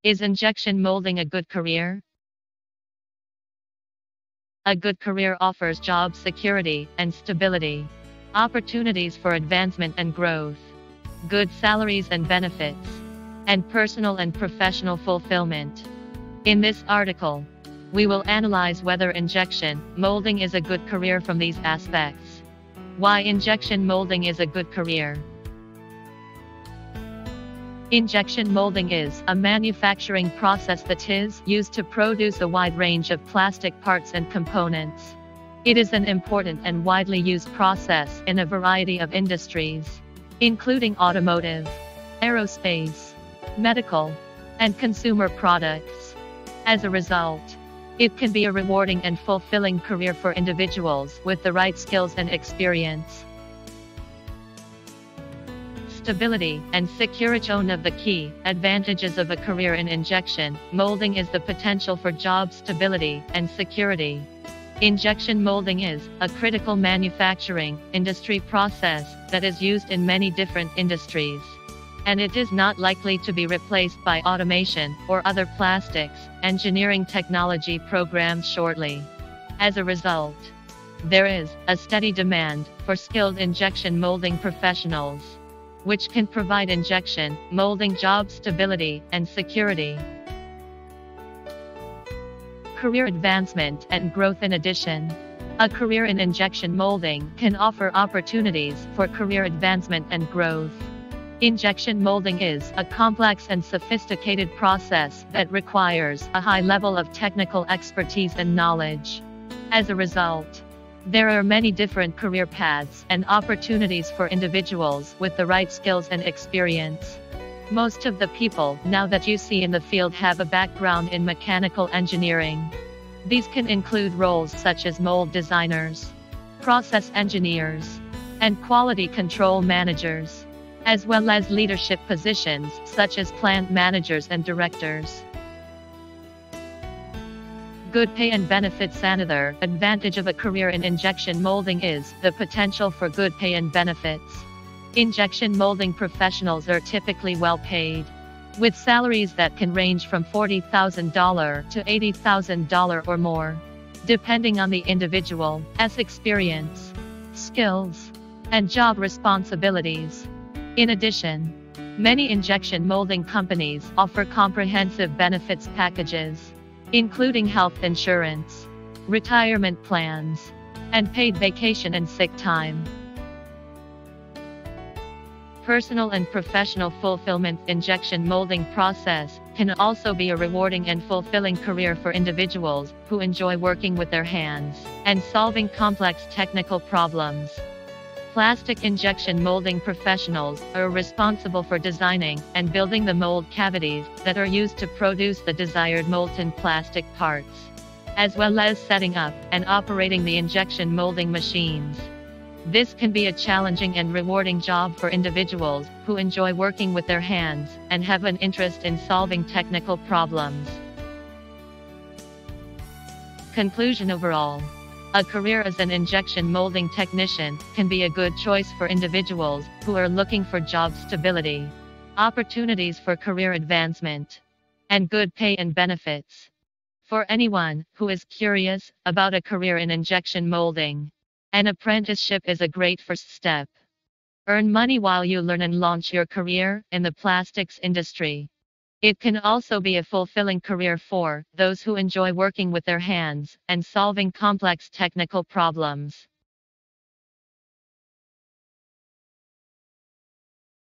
Is injection molding a good career? A good career offers job security and stability, opportunities for advancement and growth, good salaries and benefits, and personal and professional fulfillment. In this article, we will analyze whether injection molding is a good career from these aspects. Why injection molding is a good career. Injection molding is a manufacturing process that is used to produce a wide range of plastic parts and components. It is an important and widely used process in a variety of industries, including automotive, aerospace, medical, and consumer products. As a result, it can be a rewarding and fulfilling career for individuals with the right skills and experience. Stability and security. One of the key advantages of a career in injection molding is the potential for job stability and security. Injection molding is a critical manufacturing industry process that is used in many different industries, and it is not likely to be replaced by automation or other plastics engineering technology programs shortly. As a result, there is a steady demand for skilled injection molding professionals, which can provide injection molding job stability and security. Career advancement and growth. In addition, a career in injection molding can offer opportunities for career advancement and growth. Injection molding is a complex and sophisticated process that requires a high level of technical expertise and knowledge. As a result, there are many different career paths and opportunities for individuals with the right skills and experience. Most of the people now that you see in the field have a background in mechanical engineering. These can include roles such as mold designers, process engineers, and quality control managers, as well as leadership positions such as plant managers and directors. Good pay and benefits. Another advantage of a career in injection molding is the potential for good pay and benefits. Injection molding professionals are typically well paid, with salaries that can range from $40,000 to $80,000 or more, depending on the individual's experience, skills, and job responsibilities. In addition, many injection molding companies offer comprehensive benefits packages, including health insurance, retirement plans, and paid vacation and sick time. Personal and professional fulfillment. Injection molding process can also be a rewarding and fulfilling career for individuals who enjoy working with their hands and solving complex technical problems. Plastic injection molding professionals are responsible for designing and building the mold cavities that are used to produce the desired molten plastic parts, as well as setting up and operating the injection molding machines. This can be a challenging and rewarding job for individuals who enjoy working with their hands and have an interest in solving technical problems. Conclusion. Overall, a career as an injection molding technician can be a good choice for individuals who are looking for job stability, opportunities for career advancement, and good pay and benefits. For anyone who is curious about a career in injection molding, an apprenticeship is a great first step. Earn money while you learn and launch your career in the plastics industry. It can also be a fulfilling career for those who enjoy working with their hands and solving complex technical problems.